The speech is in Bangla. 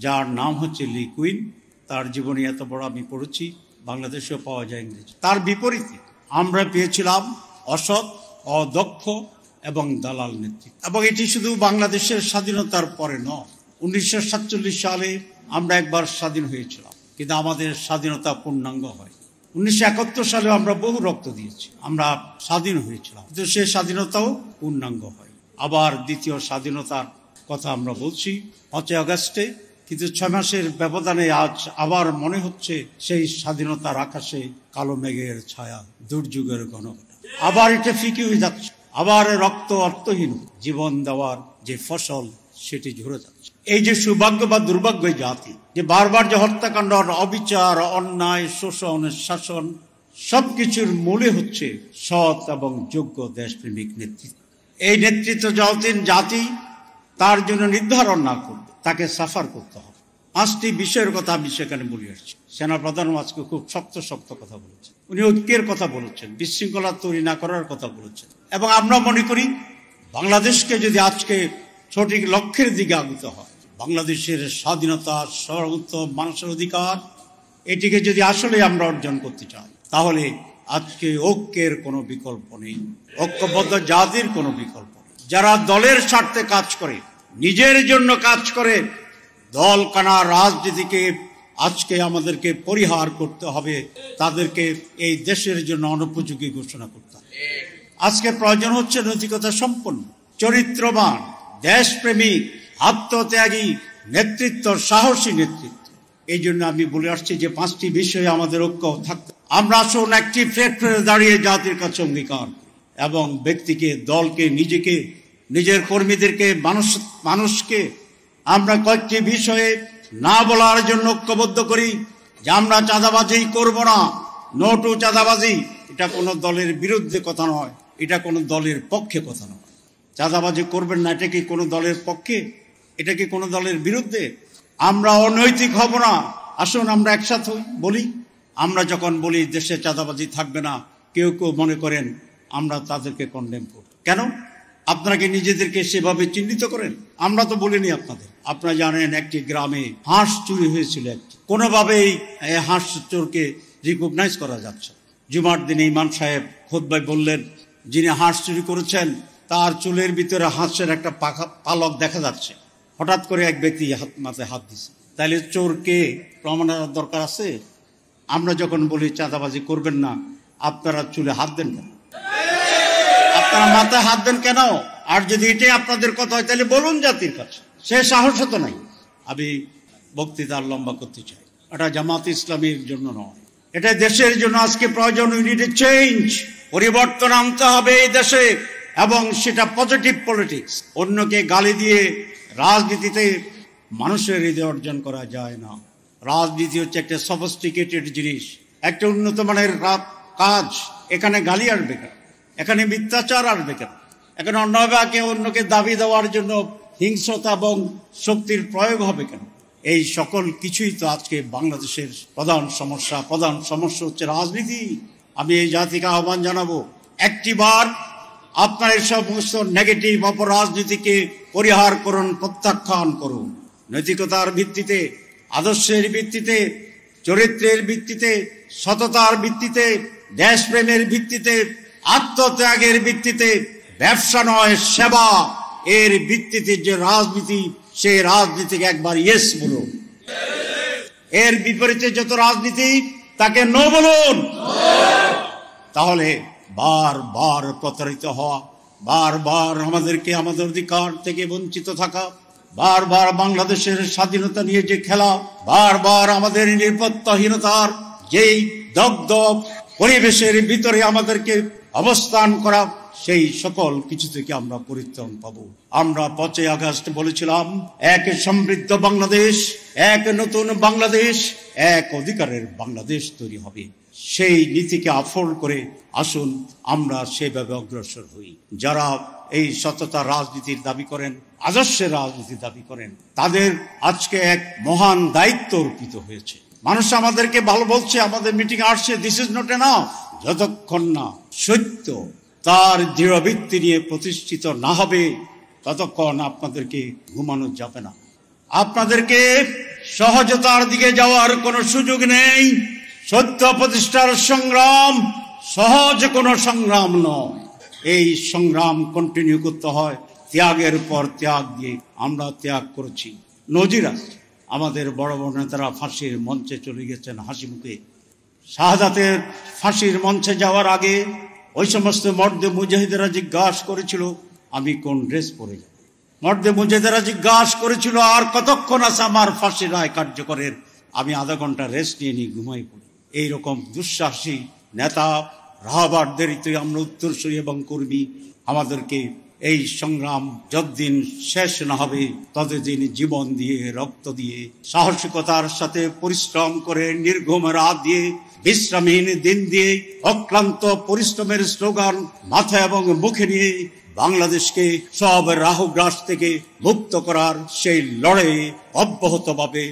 যার নাম হচ্ছে লি কুইন। তার জীবনী এত বড় আমি পড়েছি, বাংলাদেশেও পাওয়া যায় ইংরেজি। তার বিপরীতে আমরা পেয়েছিলাম অসৎ, অদক্ষ এবং দালাল নেতৃত্ব। এবং এটি শুধু বাংলাদেশের স্বাধীনতার পরে নয়, 1947 সালে আমরা একবার স্বাধীন হয়েছিলাম, কিন্তু আমাদের স্বাধীনতা পূর্ণাঙ্গ হয়। 1971 সালে আমরা বহু রক্ত দিয়েছি, আমরা স্বাধীন হয়েছিলাম, কিন্তু সে স্বাধীনতাও পূর্ণাঙ্গ হয়। আবার দ্বিতীয় স্বাধীনতার কথা আমরা বলছি 5 আগস্টে, কিন্তু 6 মাসের ব্যবধানে আজ আবার মনে হচ্ছে সেই স্বাধীনতার আকাশে কালো মেঘের ছায়া, দুর্যোগের ঘনঘটা। আবার এটা ফিকে হয়ে যাচ্ছে, আবার রক্ত অর্থহীন জীবন দেওয়ার যে ফসল সেটি ঝরে যাচ্ছে। এই যে সৌভাগ্য বা দুর্ভাগ্য জাতি, যে বারবার যে হত্যাকাণ্ড, অবিচার, অন্যায়, শোষণ, শাসন, সবকিছুর মূলে হচ্ছে সৎ এবং যোগ্য দেশপ্রেমিক নেতৃত্ব। এই নেতৃত্ব যতদিন জাতি তার জন্য নির্ধারণ না করবে, তাকে সাফার করতে হবে। 5টি বিষয়ের কথা আমি সেখানে বলে আসছি। সেনাপ্রধান আজকে খুব শক্ত শক্ত কথা বলেছেন, উনি ঐক্যের কথা বলেছেন, বিশৃঙ্খলা তৈরি না করার কথা বলেছেন। এবং আমরা মনে করি বাংলাদেশকে যদি আজকে সঠিক লক্ষ্যের দিকে আগুতে হয়, বাংলাদেশের স্বাধীনতা, সর্বোত্তম মানুষের অধিকার, এটিকে যদি আসলে আমরা অর্জন করতে চাই, তাহলে আজকে ঐক্যের কোনো বিকল্প নেই, ঐক্যবদ্ধ জাতির কোনো বিকল্প নেই। যারা দলের স্বার্থে কাজ করে, নিজের জন্য কাজ করে, দল কানা রাজনীতিকে আজকে আমাদেরকে পরিহার করতে হবে, তাদেরকে এই দেশের জন্য অনুপযোগী ঘোষণা করতে হবে। আজকে প্রয়োজন হচ্ছে নৈতিকতা সম্পন্ন, চরিত্রবান, দেশপ্রেমিক, আত্মত্যাগী নেতৃত্ব, সাহসী নেতৃত্ব। এই জন্য আমি বলে আসছি যে 5টি বিষয়ে আমাদের ঐক্য থাকতে। আমরা আসুন একটি প্ল্যাটফর্মে দাঁড়িয়ে জাতির কাছে অঙ্গীকার এবং ব্যক্তিকে, দলকে, নিজেকে, নিজের কর্মীদেরকে, মানুষকে আমরা কয়েকটি বিষয়ে না বলার জন্য ঐক্যবদ্ধ করি যে আমরা চাঁদাবাজি করব না, নো টু চাঁদাবাজি। এটা কোনো দলের বিরুদ্ধে কথা নয়, এটা কোনো দলের পক্ষে কথা নয়। চাঁদাবাজি করবেন না, এটা কি কোনো দলের পক্ষে? এটা কি কোনো দলের বিরুদ্ধে? আমরা অনৈতিক হব না, আসুন আমরা একসাথে বলি। আমরা যখন বলি দেশে চাঁদাবাজি থাকবে না, কেউ কেউ মনে করেন আমরা তাদেরকে কন্ডেম করব। কেন? আপনারা কি নিজেদেরকে সেভাবে চিহ্নিত করেন? আমরা তো বলিনি আপনাদের। আপনারা জানেন একটি গ্রামে হাঁস চুরি হয়েছিল, কোনোভাবেই হাঁস চোরকে রিকগনাইজ করা যাচ্ছে। জুমার দিনে ইমাম সাহেব খুতবায় বললেন, যিনি হাঁস চুরি করেছেন তার চুলের ভিতরে হাঁসের একটা পালক দেখা যাচ্ছে। হঠাৎ করে এক ব্যক্তি মাথায় হাত দিচ্ছে। তাহলে চোরকে প্রমাণের দরকার আছে? আমরা যখন বলি চাঁদাবাজি করবেন না, আপনারা চুলে হাত দেন কেন? আপনারা মাথায় হাত দেন কেন? আর যদি এটাই আপনাদের কথা হয় তাহলে বলুন জাতির কাছে। সে সাহস তো নাই। আমি বক্তৃতা লম্বা করতে চাই, এটা জামাত ইসলামীর জন্য নয়, এটা দেশের জন্য আজকে প্রয়োজন। উই নিড এ চেঞ্জ, পরিবর্তন আনতে হবে এই দেশে, এবং সেটা পজিটিভ পলিটিক্স। অন্যকে গালি দিয়ে রাজনীতিতে মানুষের হৃদয় অর্জন করা যায় না। রাজনীতি হচ্ছে একটা সফিস্টিকেটেড জিনিস, একটা উন্নত মানের কাজ। এখানে গালি আসবে কেন? এখানে মিথ্যাচার আসবে কেন? এখানে অন্যকে দাবি দেওয়ার জন্য হিংস্রতা এবং শক্তির প্রয়োগ হবে কেন? এই সকল কিছুই তো আজকে বাংলাদেশের প্রধান সমস্যা হচ্ছে রাজনীতি। আমি এই জাতিকে আহ্বান জানাবো, একটিবার আপনার এই সমস্ত নেগেটিভ অপরাজনীতিকে পরিহার করুন, প্রত্যাখ্যান করুন। নৈতিকতার ভিত্তিতে, আদর্শের ভিত্তিতে, চরিত্রের ভিত্তিতে, সততার ভিত্তিতে, দেশপ্রেমের ভিত্তিতে, আত্মত্যাগের ভিত্তিতে, ব্যবসা নয় সেবা, এর ভিত্তিতে যে রাজনীতি, সেই রাজনীতিকে একবার ইয়েস বলুন। এর বিপরীতে যত রাজনীতি তাকে নো বলুন। তাহলে বারবার প্রতারিত হওয়া, বারবার আমাদেরকে আমাদের অধিকার থেকে বঞ্চিত থাকা, বারবার বাংলাদেশের স্বাধীনতা নিয়ে যে খেলা, বারবার আমাদের নিরাপত্তাহীনতার যেই দগ্ধ পরিবেশের ভিতরে আমাদেরকে অবস্থান করা, সেই সকল কিছু থেকে আমরা পরিত্রাণ পাবো। আমরা 5 আগস্ট বলেছিলাম, এক সমৃদ্ধ বাংলাদেশ, এক নতুন বাংলাদেশ, এক অধিকারের বাংলাদেশ তৈরি হবে। সেই নীতিকে আফোল্ড করে আসুন আমরা সেভাবে অগ্রসর হই। যারা এই সততা রাজনীতির দাবি করেন, আদর্শের রাজনীতির দাবি করেন, তাদের আজকে এক মহান দায়িত্ব অর্পিত হয়েছে। মানুষ আমাদেরকে ভালো বলছে, আমাদের মিটিং আসছে, দিস ইজ নট এনাফ। যতক্ষণ না সত্য তার দৃঢ় ভিত্তি নিয়ে প্রতিষ্ঠিত না হবে, ততক্ষণ আপনাদেরকে ঘুমানো যাবে না। আপনাদেরকে সহজতার দিকে যাওয়ার কোনো সুযোগ নেই। সত্য প্রতিষ্ঠার সংগ্রাম সহজ কোনো সংগ্রাম নয়। এই সংগ্রাম কন্টিনিউ করতে হয় ত্যাগের পর ত্যাগ দিয়ে। আমরা ত্যাগ করেছি। নজির আছে, আমাদের বড় বড় নেতারা ফাঁসির মঞ্চে চলে গেছেন হাসি মুখে। শাহাদাতের ফাঁসির মঞ্চে যাওয়ার আগে ওই সমস্ত মর্দে মুজাহিদেরা জিজ্ঞাসা করেছিল আমি কোন ড্রেস পরে যাব। মর্দে মুজাহিদেরা জিজ্ঞাসা করেছিল আর কতক্ষণ আছে আমার ফাঁসির রায় কার্যকরের। আমি আধা ঘন্টা রেস্ট নিয়ে ঘুমাই পড়ি। এইরকম দুঃসাহসী নেতা রাহাবারদেরই আমরা উত্তরসূরি এবং কর্মী। আমাদেরকে এই সংগ্রাম যতদিন শেষ না হবে ততদিন জীবন দিয়ে, রক্ত দিয়ে, সাহসিকতার সাথে পরিশ্রম করে, নির্ঘুম রাত দিয়ে, বিশ্রামহীন দিন দিয়ে, অক্লান্ত পরিশ্রমের স্লোগান মাথায় এবং মুখে নিয়ে বাংলাদেশকে সব রাহুগ্রাস থেকে মুক্ত করার সেই লড়াই অব্যাহতভাবে